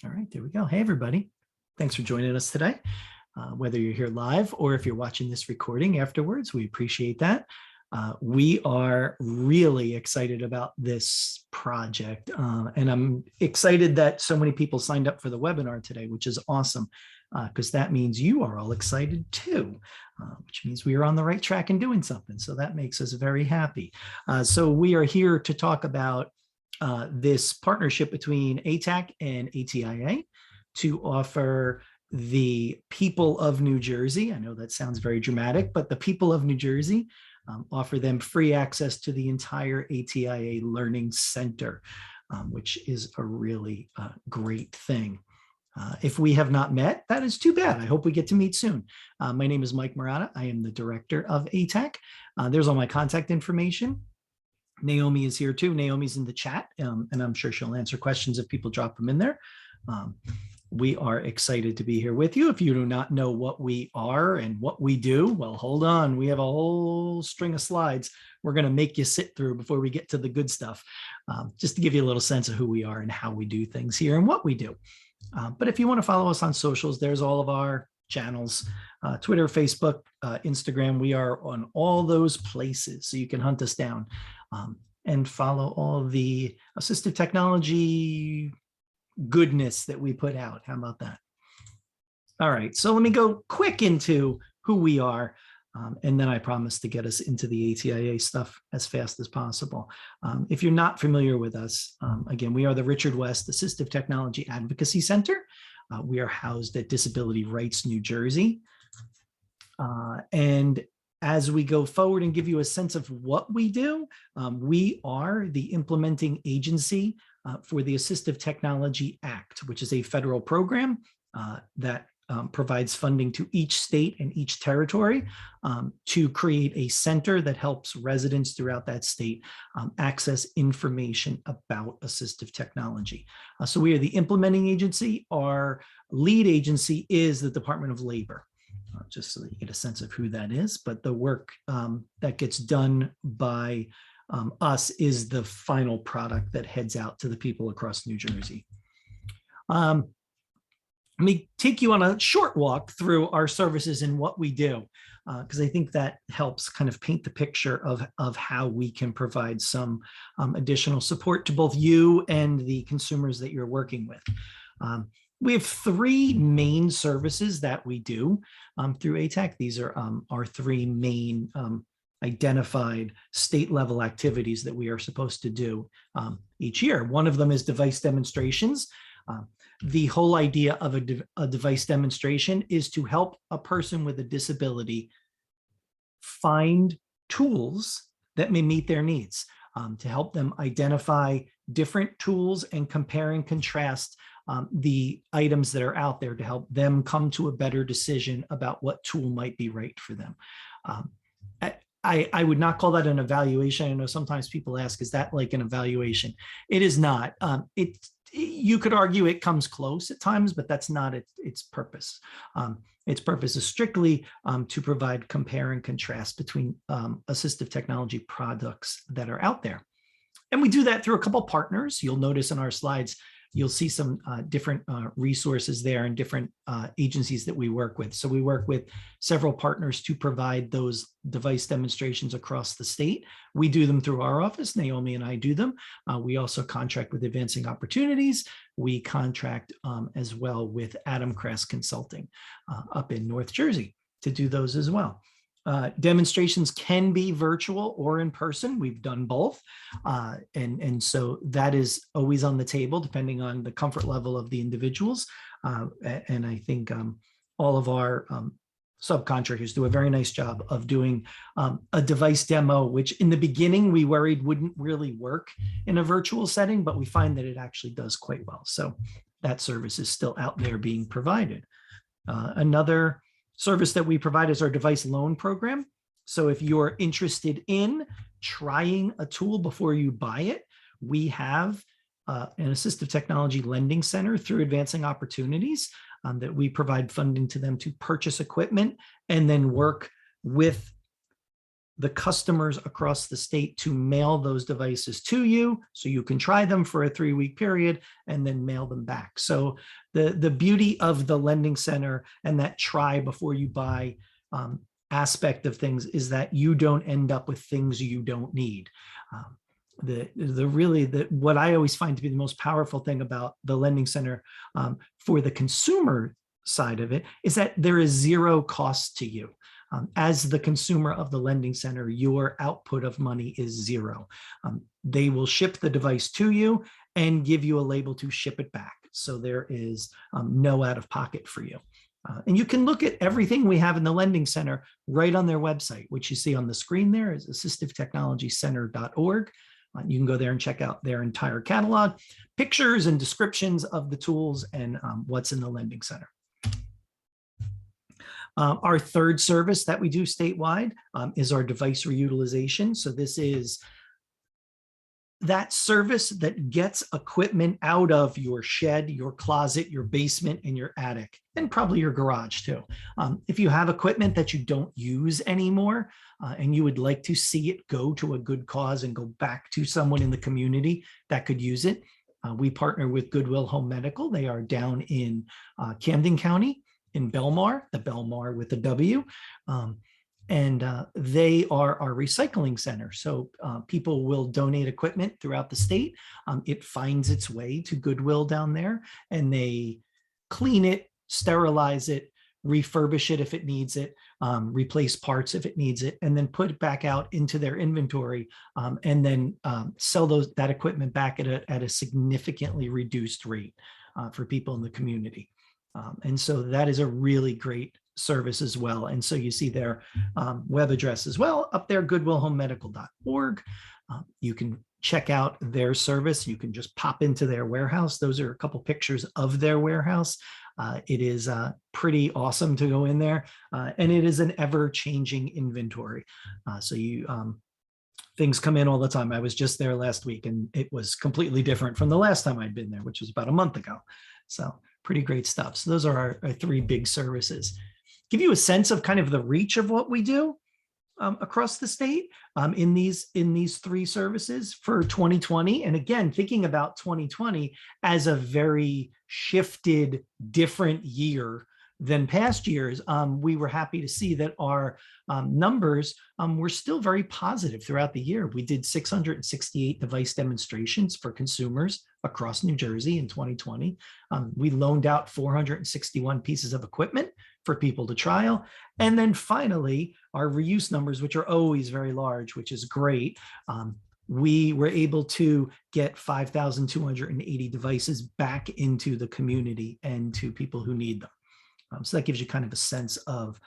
All right, there we go. Hey, everybody. Thanks for joining us today. Whether you're here live or if you're watching this recording afterwards, we appreciate that. We are really excited about this project. And I'm excited that so many people signed up for the webinar today, which is awesome, because that means you are all excited too, which means we are on the right track and doing something. So that makes us very happy. So we are here to talk about this partnership between ATAC and Atia to offer the people of New Jersey, I know that sounds very dramatic, but the people of New Jersey, offer them free access to the entire Atia Learning Center, which is a really great thing. If we have not met, that is too bad. I hope we get to meet soon. My name is Mike Murata. I am the director of ATAC. There's all my contact information. Naomi is here too. Naomi's in the chat, and I'm sure she'll answer questions if people drop them in there. We are excited to be here with you. If you do not know what we are and what we do, well, hold on. We have a whole string of slides we're going to make you sit through before we get to the good stuff, just to give you a little sense of who we are and how we do things here and what we do. But if you want to follow us on socials, there's all of our channels, Twitter, Facebook, Instagram. We are on all those places, so you can hunt us down and follow all the assistive technology goodness that we put out. How about that? All right, so let me go quick into who we are, and then I promise to get us into the Atia stuff as fast as possible. If you're not familiar with us, again, we are the Richard West Assistive Technology Advocacy Center. We are housed at Disability Rights, New Jersey. And as we go forward and give you a sense of what we do, we are the implementing agency for the Assistive Technology Act, which is a federal program that provides funding to each state and each territory to create a center that helps residents throughout that state access information about assistive technology. So we are the implementing agency. Our lead agency is the Department of Labor. Just so that you get a sense of who that is, but the work that gets done by us is the final product that heads out to the people across New Jersey. Let me take you on a short walk through our services and what we do, because I think that helps kind of paint the picture of how we can provide some additional support to both you and the consumers that you're working with. We have three main services that we do through ATAC. These are our three main identified state level activities that we are supposed to do each year. One of them is device demonstrations. The whole idea of a device demonstration is to help a person with a disability find tools that may meet their needs, to help them identify different tools and compare and contrast the items that are out there to help them come to a better decision about what tool might be right for them. I would not call that an evaluation. I know sometimes people ask, is that like an evaluation? It is not. You could argue it comes close at times, but that's not its purpose. Its purpose is strictly to provide compare and contrast between assistive technology products that are out there. And we do that through a couple of partners. You'll notice in our slides, you'll see some different resources there and different agencies that we work with. So we work with several partners to provide those device demonstrations across the state. We do them through our office. Naomi and I do them. We also contract with Advancing Opportunities. We contract as well with Adam Crass Consulting up in North Jersey to do those as well. Demonstrations can be virtual or in person. We've done both. And so that is always on the table, depending on the comfort level of the individuals. And I think all of our subcontractors do a very nice job of doing a device demo, which in the beginning we worried wouldn't really work in a virtual setting, but we find that it actually does quite well. So that service is still out there being provided. Another service that we provide is our device loan program. So if you're interested in trying a tool before you buy it, we have an assistive technology lending center through Advancing Opportunities that we provide funding to them to purchase equipment and then work with the customers across the state to mail those devices to you so you can try them for a 3-week period and then mail them back. So the beauty of the lending center and that try before you buy aspect of things is that you don't end up with things you don't need. What I always find to be the most powerful thing about the lending center for the consumer side of it is that there is zero cost to you. As the consumer of the lending center, your output of money is zero. They will ship the device to you and give you a label to ship it back. So there is no out of pocket for you. And you can look at everything we have in the lending center right on their website, which you see on the screen there is assistivetechnologycenter.org. You can go there and check out their entire catalog, pictures and descriptions of the tools and what's in the lending center. Our third service that we do statewide is our device reutilization. So this is that service that gets equipment out of your shed, your closet, your basement, and your attic, and probably your garage too. If you have equipment that you don't use anymore and you would like to see it go to a good cause and go back to someone in the community that could use it, we partner with Goodwill Home Medical. They are down in Camden County, in Belmar, the Belmar with a W. They are our recycling center. So people will donate equipment throughout the state. It finds its way to Goodwill down there, and they clean it, sterilize it, refurbish it if it needs it, replace parts if it needs it, and then put it back out into their inventory, and then sell that equipment back at a significantly reduced rate for people in the community. And so that is a really great service as well. And so you see their web address as well up there, goodwillhomemedical.org. You can check out their service. You can just pop into their warehouse. Those are a couple pictures of their warehouse. It is pretty awesome to go in there. And it is an ever-changing inventory. So things come in all the time. I was just there last week and it was completely different from the last time I'd been there, which was about a month ago. So pretty great stuff. So those are our 3 big services. Give you a sense of kind of the reach of what we do across the state in these 3 services for 2020. And again, thinking about 2020 as a very shifted, different year than past years, we were happy to see that our numbers were still very positive throughout the year. We did 668 device demonstrations for consumers across New Jersey in 2020. We loaned out 461 pieces of equipment for people to trial. And then finally, our reuse numbers, which are always very large, which is great. We were able to get 5,280 devices back into the community and to people who need them. So that gives you kind of a sense of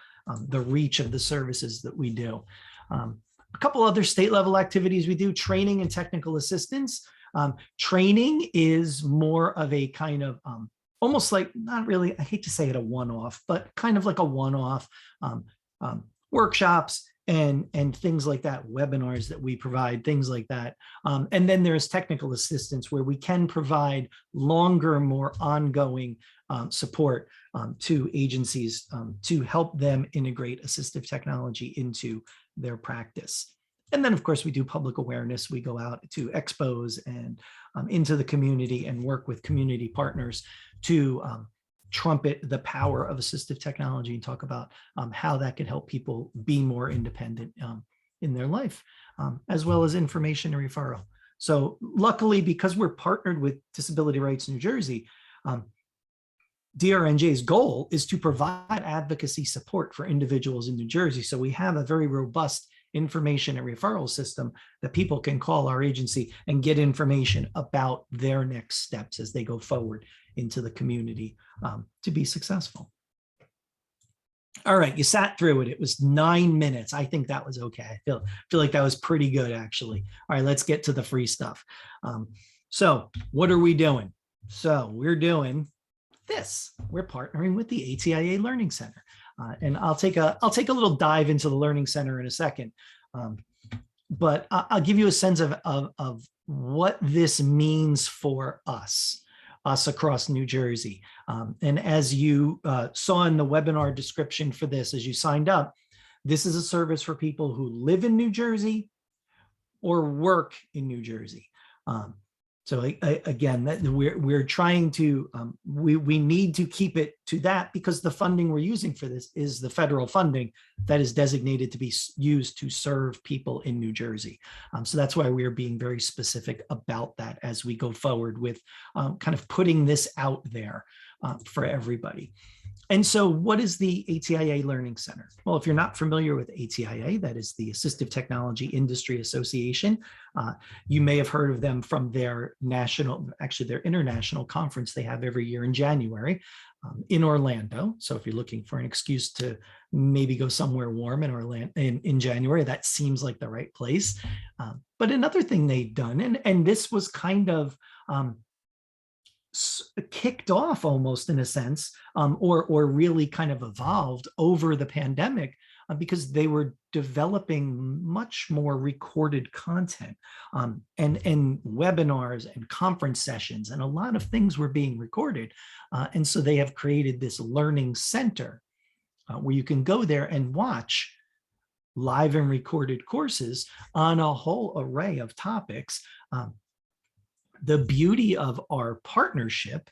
the reach of the services that we do. A couple other state level activities we do: training and technical assistance. Training is more of a kind of almost like, not really, I hate to say it a one-off, but kind of like a one-off workshops and things like that, webinars that we provide, things like that. And then there's technical assistance where we can provide longer, more ongoing support to agencies to help them integrate assistive technology into their practice. And then, of course, we do public awareness. We go out to expos and into the community and work with community partners to trumpet the power of assistive technology and talk about how that can help people be more independent in their life, as well as information and referral. So luckily, because we're partnered with Disability Rights New Jersey, DRNJ's goal is to provide advocacy support for individuals in New Jersey. So we have a very robust information and referral system that people can call our agency and get information about their next steps as they go forward into the community to be successful. All right, you sat through it. It was 9 minutes. I think that was okay. I feel like that was pretty good, actually. All right, let's get to the free stuff. So what are we doing? So we're doing this. We're partnering with the ATIA Learning Center. And I'll take a little dive into the Learning Center in a second. But I'll give you a sense of what this means for us across New Jersey. And as you saw in the webinar description for this, as you signed up, This is a service for people who live in New Jersey or work in New Jersey. So again, that we're trying to, we need to keep it to that, because the funding we're using for this is the federal funding that is designated to be used to serve people in New Jersey. So that's why we're being very specific about that as we go forward with kind of putting this out there for everybody. And so what is the ATIA Learning Center? Well, if you're not familiar with ATIA, that is the Assistive Technology Industry Association. You may have heard of them from their national, actually their international conference they have every year in January in Orlando. So if you're looking for an excuse to maybe go somewhere warm in Orlando in January, that seems like the right place. But another thing they've done, and this was kind of kicked off almost in a sense, or really kind of evolved over the pandemic, because they were developing much more recorded content, and webinars and conference sessions, and a lot of things were being recorded. And so they have created this learning center where you can go there and watch live and recorded courses on a whole array of topics. The beauty of our partnership,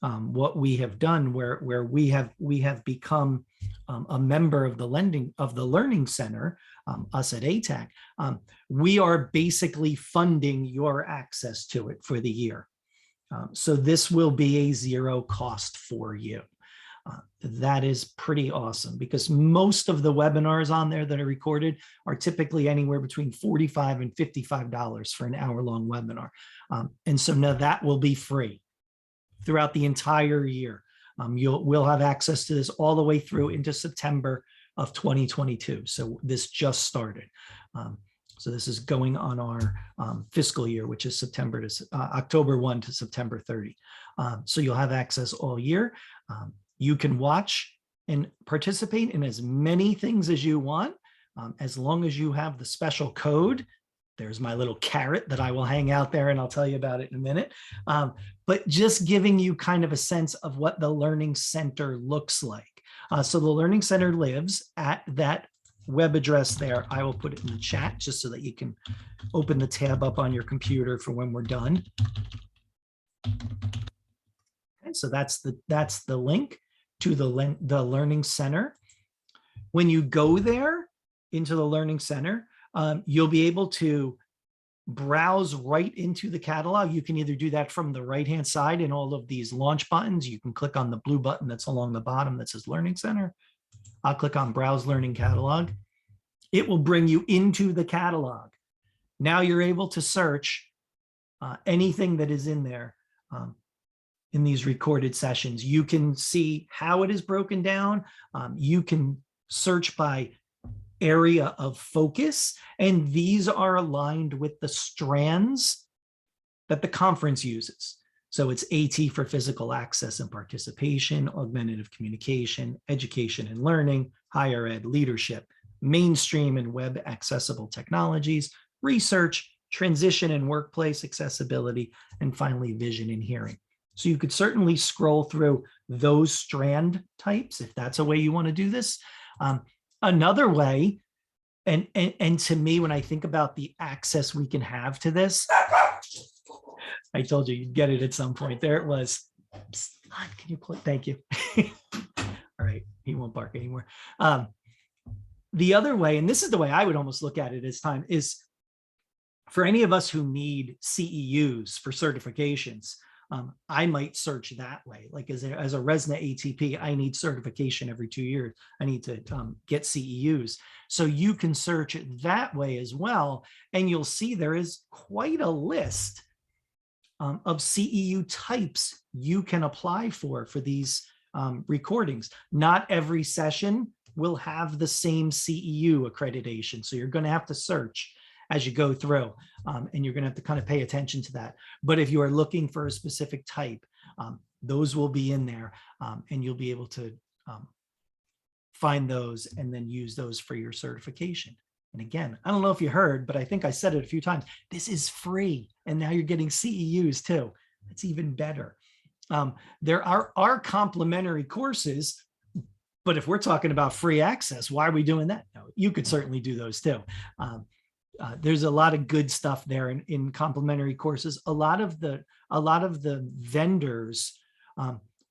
what we have done, where we have become a member of the Learning Center, us at ATAC, we are basically funding your access to it for the year. So this will be a zero cost for you. That is pretty awesome, because most of the webinars on there that are recorded are typically anywhere between $45 and $55 for an hour-long webinar. And so now that will be free throughout the entire year. We'll have access to this all the way through into September of 2022. So this just started. So this is going on our fiscal year, which is October 1 to September 30. So you'll have access all year. You can watch and participate in as many things as you want, as long as you have the special code. There's my little carrot that I will hang out there, and I'll tell you about it in a minute. But just giving you kind of a sense of what the Learning Center looks like. So the Learning Center lives at that web address there. I will put it in the chat just so that you can open the tab up on your computer for when we're done. And so that's the link to the Learning Center. When you go there into the Learning Center, you'll be able to browse right into the catalog. You can either do that from the right-hand side in all of these launch buttons. You can click on the blue button that's along the bottom that says Learning Center. I'll click on Browse Learning Catalog. It will bring you into the catalog. Now you're able to search anything that is in there. In these recorded sessions, you can see how it is broken down. You can search by area of focus, and these are aligned with the strands that the conference uses. So it's AT for physical access and participation, augmentative communication, education and learning, higher ed leadership, mainstream and web accessible technologies, research, transition and workplace accessibility, and finally vision and hearing. So you could certainly scroll through those strand types if that's a way you want to do this. Another way, and to me, when I think about the access we can have to this, I told you you'd get it at some point. There it was. Can you play? Thank you. All right, he won't bark anymore. The other way, and this is the way I would almost look at it as time, is for any of us who need CEUs for certifications. I might search that way. Like as a RESNA ATP, I need certification every 2 years. I need to get CEUs. So you can search it that way as well. And you'll see there is quite a list of CEU types you can apply for these recordings. Not every session will have the same CEU accreditation. So you're going to have to search as you go through, and you're going to have to kind of pay attention to that. But if you are looking for a specific type, those will be in there, and you'll be able to find those and then use those for your certification. And again, I don't know if you heard, but I think I said it a few times, this is free. And now you're getting CEUs too. It's even better. There are complimentary courses, But if we're talking about free access, why are we doing that? No, you could certainly do those too. There's a lot of good stuff there in complimentary courses. A lot of the vendors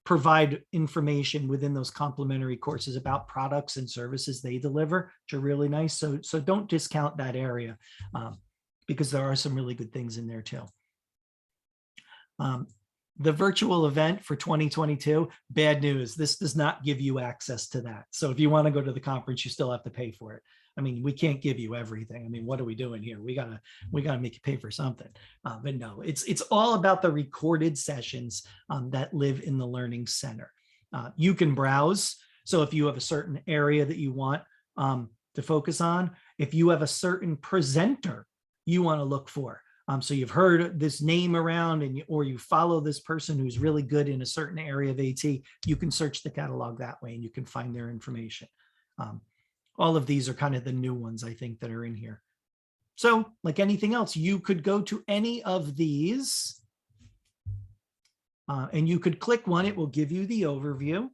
provide information within those complimentary courses about products and services they deliver, which are really nice. So don't discount that area because there are some really good things in there too. The virtual event for 2022, bad news. This does not give you access to that. So if you want to go to the conference, you still have to pay for it. I mean, we can't give you everything. I mean, what are we doing here? We gotta make you pay for something. But no, it's all about the recorded sessions that live in the Learning Center. You can browse. So if you have a certain area that you want to focus on, if you have a certain presenter you want to look for, so you've heard this name around or you follow this person who's really good in a certain area of AT, you can search the catalog that way and you can find their information. All of these are kind of the new ones, I think, that are in here. So like anything else, you could go to any of these and you could click one. It will give you the overview.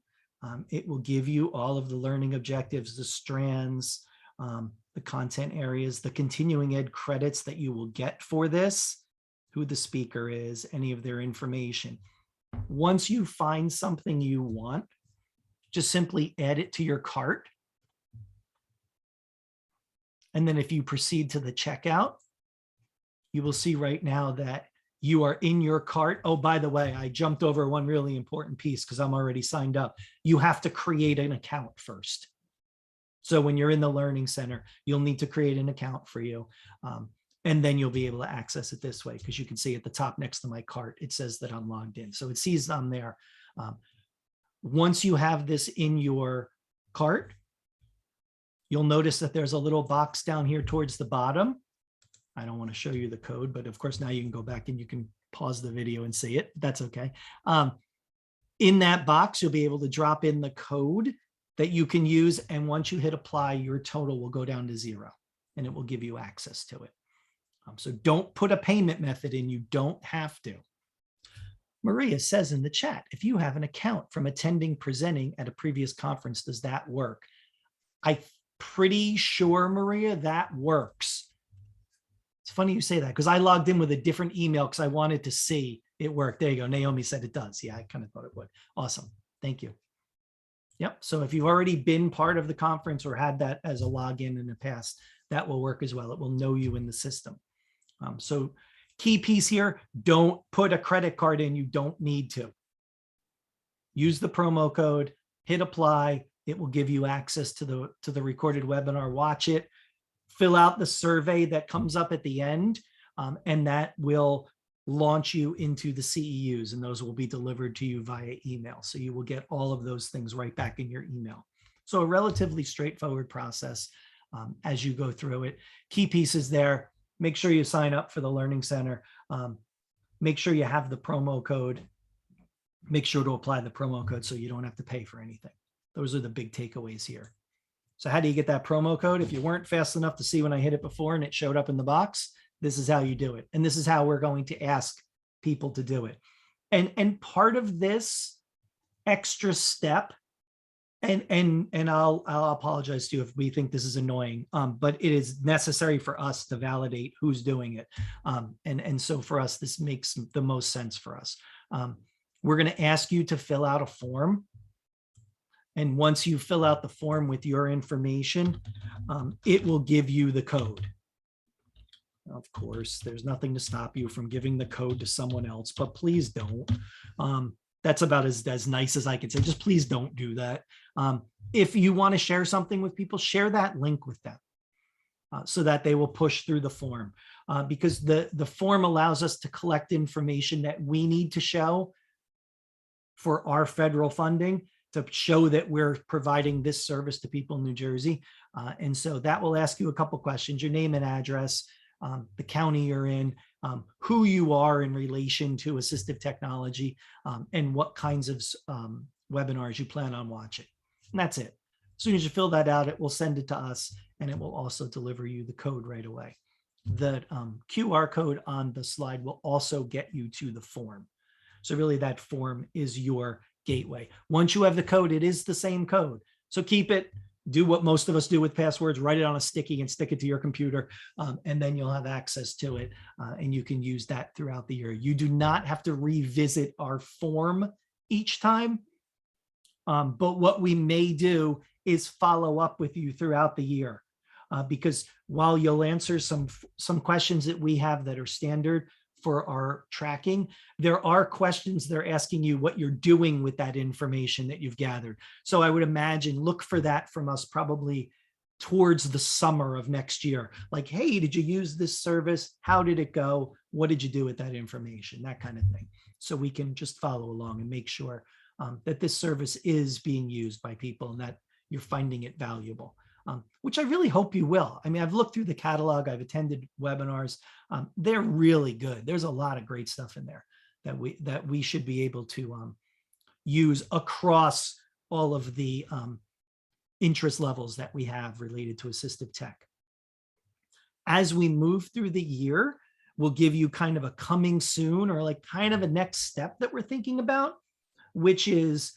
It will give you all of the learning objectives, the strands, the content areas, the continuing ed credits that you will get for this, who the speaker is, any of their information. Once you find something you want, just simply add it to your cart. And then if you proceed to the checkout, you will see right now that you are in your cart. Oh, by the way, I jumped over one really important piece because I'm already signed up. You have to create an account first. So when you're in the Learning Center, you'll need to create an account for you. And then you'll be able to access it this way because you can see at the top next to my cart, it says that I'm logged in. So it sees I'm there. Once you have this in your cart, you'll notice that there's a little box down here towards the bottom. I don't want to show you the code, but of course now you can go back and you can pause the video and see it. That's okay. In that box, you'll be able to drop in the code that you can use. And once you hit apply, your total will go down to 0 and it will give you access to it. So don't put a payment method in. You don't have to. Maria says in the chat, if you have an account from attending presenting at a previous conference, does that work? I'm pretty sure, Maria, that works. It's funny you say that because I logged in with a different email because I wanted to see it work. There you go. Naomi said it does. Yeah, I kind of thought it would. Awesome. Thank you. Yep. So if you've already been part of the conference or had that as a login in the past, that will work as well. It will know you in the system. So key piece here, don't put a credit card in. You don't need to. Use the promo code, hit apply. It will give you access to the recorded webinar. Watch it, fill out the survey that comes up at the end, and that will launch you into the CEUs, and those will be delivered to you via email. So you will get all of those things right back in your email. So a relatively straightforward process as you go through it. Key pieces there. Make sure you sign up for the Learning Center. Make sure you have the promo code. Make sure to apply the promo code so you don't have to pay for anything. Those are the big takeaways here. So how do you get that promo code? If you weren't fast enough to see when I hit it before and it showed up in the box, this is how you do it. And this is how we're going to ask people to do it. And part of this extra step, and I'll apologize to you if we think this is annoying, but it is necessary for us to validate who's doing it. And so for us, this makes the most sense for us. We're going to ask you to fill out a form. And once you fill out the form with your information, it will give you the code. Of course, there's nothing to stop you from giving the code to someone else, but please don't. That's about as nice as I can say. Just please don't do that. If you want to share something with people, share that link with them so that they will push through the form, because the form allows us to collect information that we need to show for our federal funding to show that we're providing this service to people in New Jersey. And so that will ask you a couple questions, your name and address, the county you're in, who you are in relation to assistive technology, and what kinds of webinars you plan on watching. And that's it. As soon as you fill that out, it will send it to us, and it will also deliver you the code right away. The QR code on the slide will also get you to the form. So really that form is your gateway. Once you have the code, it is the same code. So keep it, do what most of us do with passwords, write it on a sticky and stick it to your computer, and then you'll have access to it, and you can use that throughout the year. You do not have to revisit our form each time, but what we may do is follow up with you throughout the year, because while you'll answer some questions that we have that are standard for our tracking, there are questions that are asking you what you're doing with that information that you've gathered. So I would imagine look for that from us probably towards the summer of next year. Like, hey, did you use this service? How did it go? What did you do with that information? That kind of thing. So we can just follow along and make sure that this service is being used by people and that you're finding it valuable. Which I really hope you will. I mean, I've looked through the catalog, I've attended webinars. They're really good. There's a lot of great stuff in there that we should be able to use across all of the interest levels that we have related to assistive tech. As we move through the year, we'll give you kind of a coming soon or like kind of a next step that we're thinking about, which is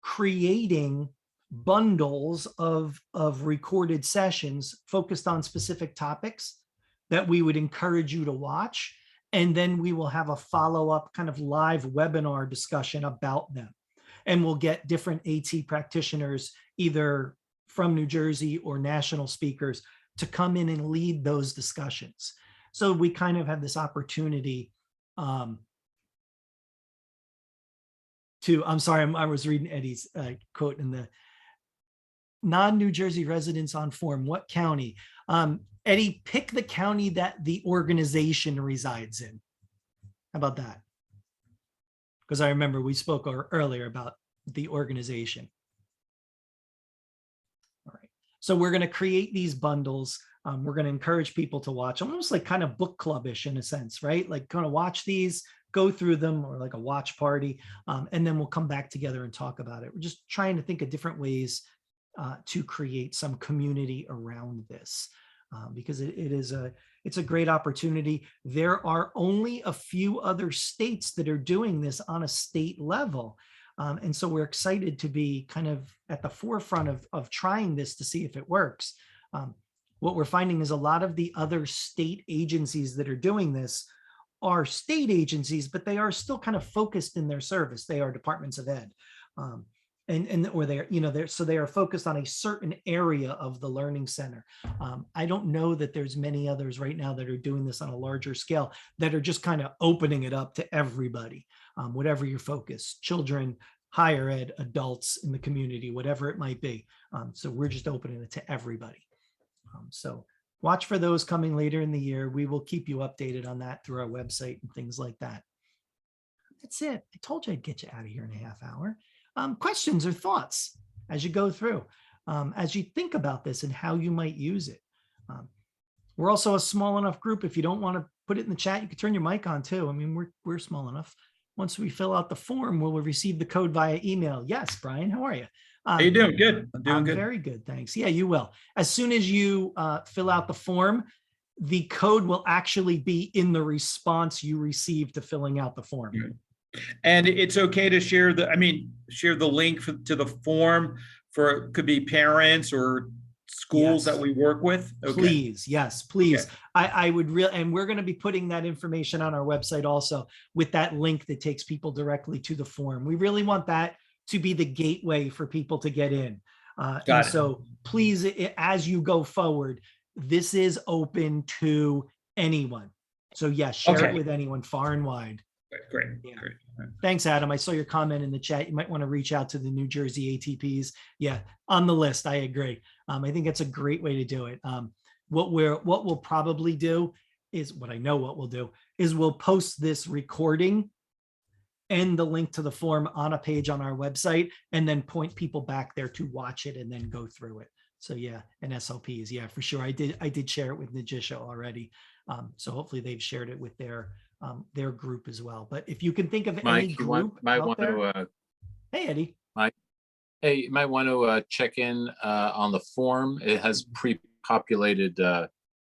creating bundles of recorded sessions focused on specific topics that we would encourage you to watch. And then we will have a follow-up kind of live webinar discussion about them. And we'll get different AT practitioners, either from New Jersey or national speakers, to come in and lead those discussions. So we kind of have this opportunity I'm sorry, I was reading Eddie's quote in the non-New Jersey residents on form. What county? Eddie, pick the county that the organization resides in. How about that? Because I remember we spoke earlier about the organization. All right. So we're going to create these bundles. We're going to encourage people to watch, almost like kind of book clubbish in a sense, right? Like kind of watch these, go through them, or like a watch party, and then we'll come back together and talk about it. We're just trying to think of different ways to create some community around this, because it's a great opportunity. There are only a few other states that are doing this on a state level. And so we're excited to be kind of at the forefront of trying this to see if it works. What we're finding is a lot of the other state agencies that are doing this are state agencies, but they are still kind of focused in their service. They are departments of ed. Or they are focused on a certain area of the learning center. I don't know that there's many others right now that are doing this on a larger scale that are just kind of opening it up to everybody, whatever your focus, children, higher ed, adults in the community, whatever it might be. So we're just opening it to everybody. So watch for those coming later in the year. We will keep you updated on that through our website and things like that. That's it. I told you I'd get you out of here in a half hour. Questions or thoughts as you go through, as you think about this and how you might use it. We're also a small enough group. If you don't want to put it in the chat, you can turn your mic on too. I mean, we're small enough. Once we fill out the form, we'll receive the code via email. Yes, Brian, how are you? How you doing? Good. I'm doing good. Very good, thanks. Yeah, you will. As soon as you fill out the form, the code will actually be in the response you receive to filling out the form. And it's okay to share the link to the form for, could be parents or schools that we work with. Okay. Please, yes, please. Okay. I would really, and we're going to be putting that information on our website also with that link that takes people directly to the form. We really want that to be the gateway for people to get in. So please, as you go forward, this is open to anyone. So yes, share it with anyone far and wide. Great. Yeah. Great. Thanks, Adam. I saw your comment in the chat. You might want to reach out to the New Jersey ATPs. Yeah, on the list. I agree. I think that's a great way to do it. What we'll probably do is, what I know what we'll do is we'll post this recording and the link to the form on a page on our website, and then point people back there to watch it and then go through it. So yeah, and SLPs, yeah, for sure. I did share it with Najisha already. So hopefully they've shared it with their group as well. But if you can think of Mike, any group out there, hey Eddie. Mike, hey, you might want to check in on the form. It has pre-populated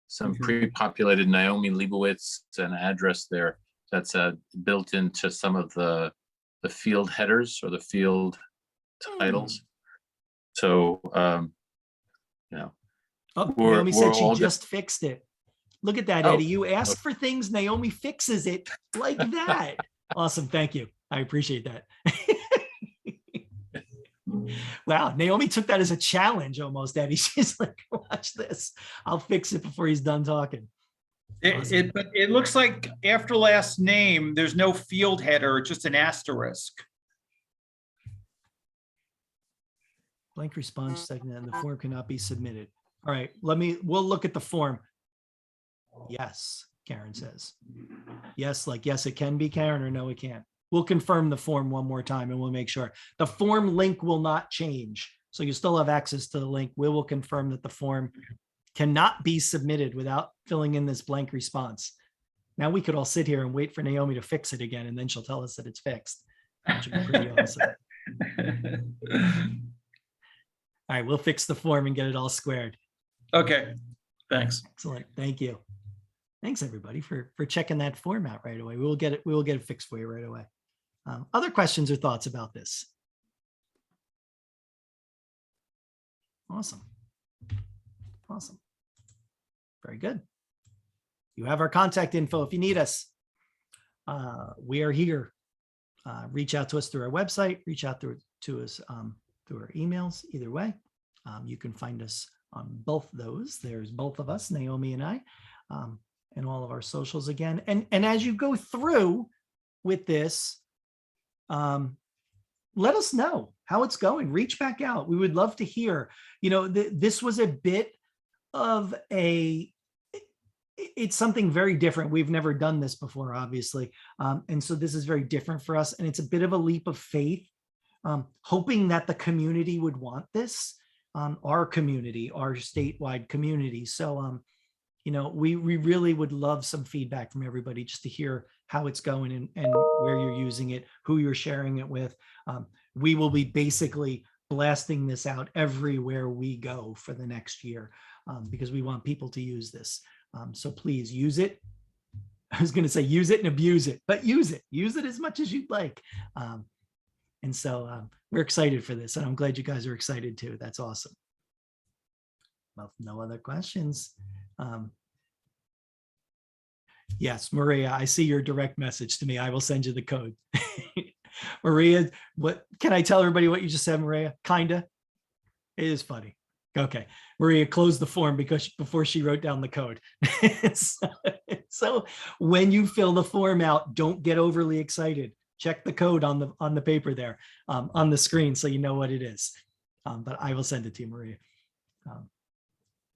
some pre-populated Naomi Leibowitz and address there that's built into some of the field headers or the field titles. So, you know, Oh, We're- Naomi we're said she all just fixed it. Look at that, Oh, Eddie. You ask for things, Naomi fixes it like that. Awesome. Thank you. I appreciate that. Wow. Naomi took that as a challenge almost, Eddie. She's like, watch this. I'll fix it before he's done talking. Awesome. But it looks like after last name, there's no field header, just an asterisk. Blank response segment and the form cannot be submitted. All right, we'll look at the form. Yes, Karen says. Yes, like yes, it can be, Karen, or no, it can't. We'll confirm the form one more time and we'll make sure. The form link will not change. So you still have access to the link. We will confirm that the form cannot be submitted without filling in this blank response. Now we could all sit here and wait for Naomi to fix it again, and then she'll tell us that it's fixed. Which would be pretty awesome. All right, we'll fix the form and get it all squared. Okay, thanks. Excellent. Thank you. Thanks everybody for checking that form out right away. We will get it fixed for you right away. Other questions or thoughts about this? Awesome. Awesome. Very good. You have our contact info if you need us. We are here. Reach out to us through our website, reach out to us through our emails, either way. You can find us on both those. There's both of us, Naomi and I, and all of our socials again. And as you go through with this, let us know how it's going. Reach back out. We would love to hear. You know, this was a bit of it's something very different. We've never done this before, obviously. And so this is very different for us. And it's a bit of a leap of faith, hoping that the community would want this, our community, our statewide community. So, you know, we really would love some feedback from everybody just to hear how it's going and where you're using it, who you're sharing it with. We will be basically blasting this out everywhere we go for the next year because we want people to use this. So please use it. I was going to say use it and abuse it, but use it as much as you'd like. And so we're excited for this, and I'm glad you guys are excited too. That's awesome. Well, no other questions. Yes, Maria, I see your direct message to me. I will send you the code. Maria, what can I tell everybody what you just said, Maria? Kinda. It is funny. Okay, Maria closed the form because before she wrote down the code. So when you fill the form out, don't get overly excited. Check the code on the paper there, on the screen, so you know what it is. But I will send it to you, Maria.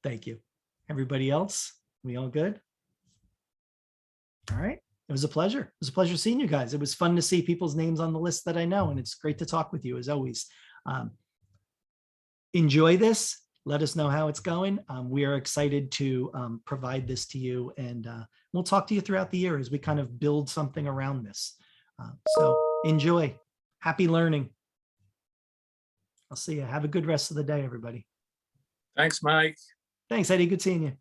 Thank you. Everybody else, we all good? All right. It was a pleasure. It was a pleasure seeing you guys. It was fun to see people's names on the list that I know, and it's great to talk with you as always. Enjoy this. Let us know how it's going. We are excited to provide this to you, and we'll talk to you throughout the year as we kind of build something around this. So enjoy. Happy learning. I'll see you. Have a good rest of the day, everybody. Thanks, Mike. Thanks, Eddie. Good seeing you.